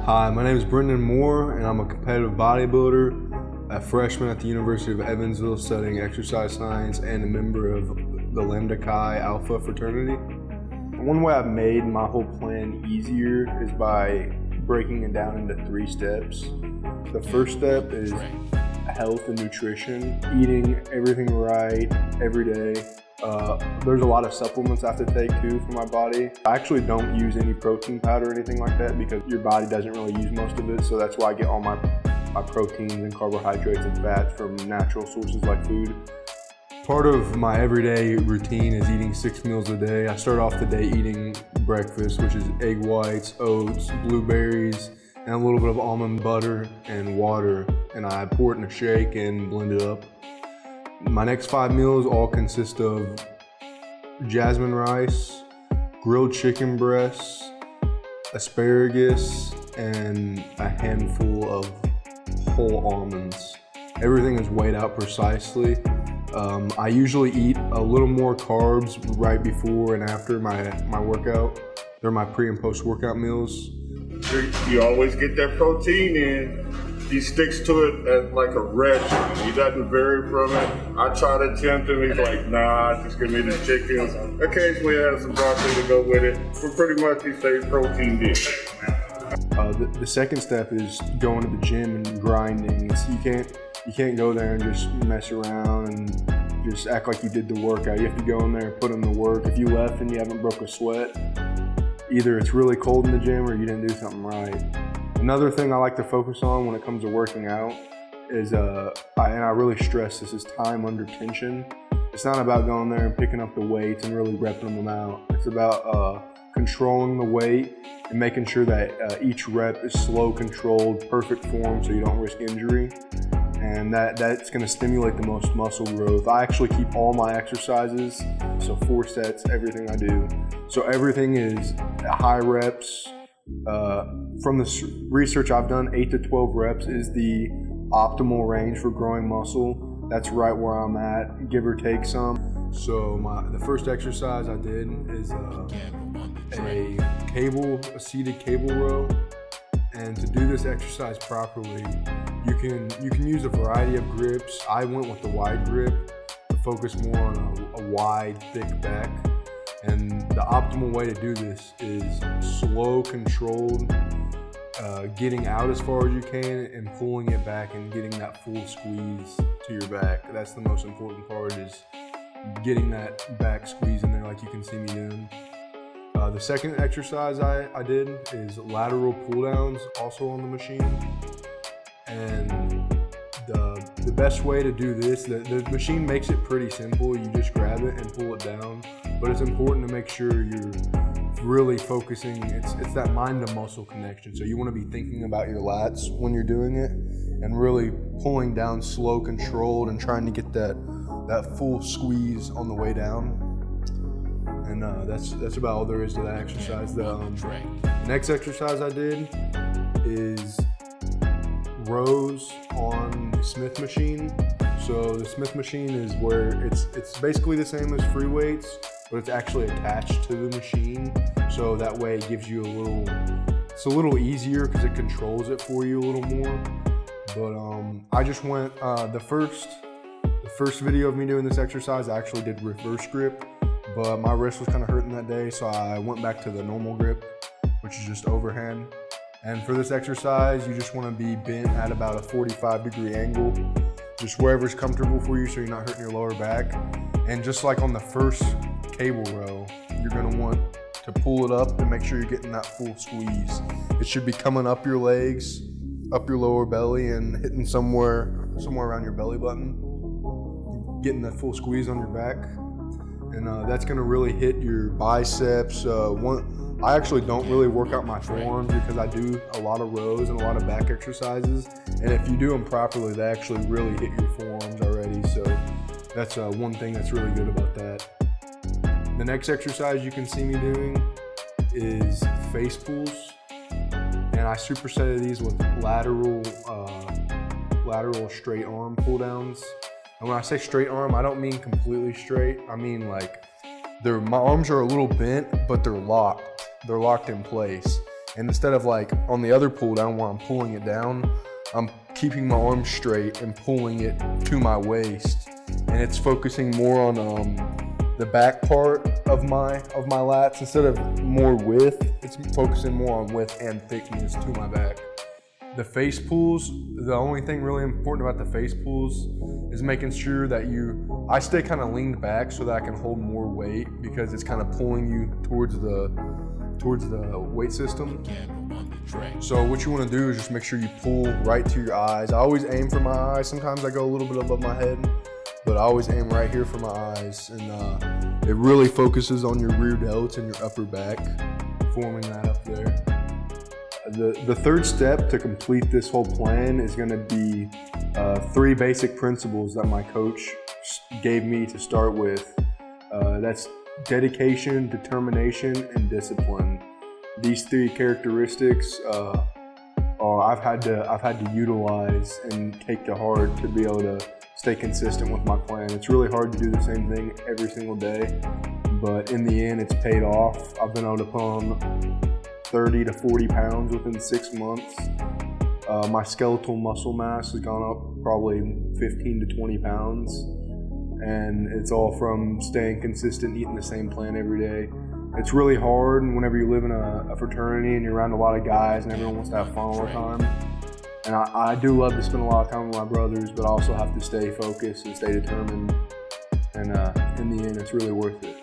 Hi, my name is Brendan Moore, and I'm a competitive bodybuilder, a freshman at the University of Evansville studying exercise science, and a member of the Lambda Chi Alpha fraternity. One way I've made my whole plan easier is by breaking it down into 3 steps. The first step is health and nutrition, eating everything right every day. There's a lot of supplements I have to take too for my body. I actually don't use any protein powder or anything like that because your body doesn't really use most of it, so that's why I get all my proteins and carbohydrates and fats from natural sources like food. Part of my everyday routine is eating 6 meals a day. I start off the day eating breakfast, which is egg whites, oats, blueberries, and a little bit of almond butter and water, and I pour it in a shake and blend it up. My next 5 meals all consist of jasmine rice, grilled chicken breasts, asparagus, and a handful of whole almonds. Everything is weighed out precisely. I usually eat a little more carbs right before and after my workout. They're my pre and post workout meals. You always get that protein in. He sticks to it as like a regimen. He doesn't vary from it. I try to tempt him. He's like, nah, just give me the chicken. Occasionally I have some broccoli to go with it. But pretty much he stays protein dish. The second step is going to the gym and grinding. You can't go there and just mess around and just act like you did the workout. You have to go in there and put in the work. If you left and you haven't broke a sweat, either it's really cold in the gym or you didn't do something right. Another thing I like to focus on when it comes to working out is, and I really stress this, is time under tension. It's not about going there and picking up the weights and really repping them out. It's about controlling the weight and making sure that each rep is slow, controlled, perfect form so you don't risk injury. And that's going to stimulate the most muscle growth. I actually keep all my exercises, so 4 sets, everything I do. So everything is high reps. From the research I've done, 8 to 12 reps is the optimal range for growing muscle. That's right where I'm at, give or take some. So the first exercise I did is a seated cable row. And to do this exercise properly, you can use a variety of grips. I went with the wide grip to focus more on a wide, thick back. And the optimal way to do this is slow, controlled, getting out as far as you can and pulling it back and getting that full squeeze to your back. That's the most important part, is getting that back squeeze in there like you can see me doing. The second exercise I did is lateral pull downs, also on the machine. And the best way to do this, the machine makes it pretty simple. You just grab it and pull it down. But it's important to make sure you're really focusing. It's that mind to muscle connection. So you want to be thinking about your lats when you're doing it and really pulling down slow, controlled, and trying to get that full squeeze on the way down. And that's about all there is to that exercise. The next exercise I did is rows on the Smith machine. So the Smith machine is where it's basically the same as free weights, but it's actually attached to the machine. So that way it gives you it's a little easier because it controls it for you a little more. But I just went, the first video of me doing this exercise, I actually did reverse grip, but my wrist was kind of hurting that day, so I went back to the normal grip, which is just overhand. And for this exercise, you just want to be bent at about a 45-degree angle, just wherever's comfortable for you so you're not hurting your lower back. And just like on the first cable row, you're going to want to pull it up and make sure you're getting that full squeeze. It should be coming up your legs, up your lower belly, and hitting somewhere around your belly button, getting that full squeeze on your back. And that's going to really hit your biceps. I actually don't really work out my forearms because I do a lot of rows and a lot of back exercises. And if you do them properly, they actually really hit your forearms already. So that's one thing that's really good about that. The next exercise you can see me doing is face pulls. And I supersetted these with lateral straight arm pull downs. And when I say straight arm, I don't mean completely straight. I mean like my arms are a little bent, but they're locked. They're locked in place. And instead of like on the other pull down where I'm pulling it down, I'm keeping my arm straight and pulling it to my waist. And it's focusing more on the back part of my lats instead of more width. It's focusing more on width and thickness to my back. The face pulls, the only thing really important about the face pulls is making sure that I stay kind of leaned back so that I can hold more weight, because it's kind of pulling you towards the weight system. So what you want to do is just make sure you pull right to your eyes. I always aim for my eyes. Sometimes I go a little bit above my head, but I always aim right here for my eyes. And it really focuses on your rear delts and your upper back, forming that up there. The third step to complete this whole plan is going to be 3 basic principles that my coach gave me to start with. That's dedication, determination, and discipline. These 3 characteristics I've had to utilize and take to heart to be able to stay consistent with my plan. It's really hard to do the same thing every single day, but in the end, it's paid off. I've been able to put on 30 to 40 pounds within 6 months. My skeletal muscle mass has gone up probably 15 to 20 pounds. And it's all from staying consistent, eating the same plan every day. It's really hard whenever you live in a fraternity and you're around a lot of guys and everyone wants to have fun all the time. And I do love to spend a lot of time with my brothers, but I also have to stay focused and stay determined. And in the end, it's really worth it.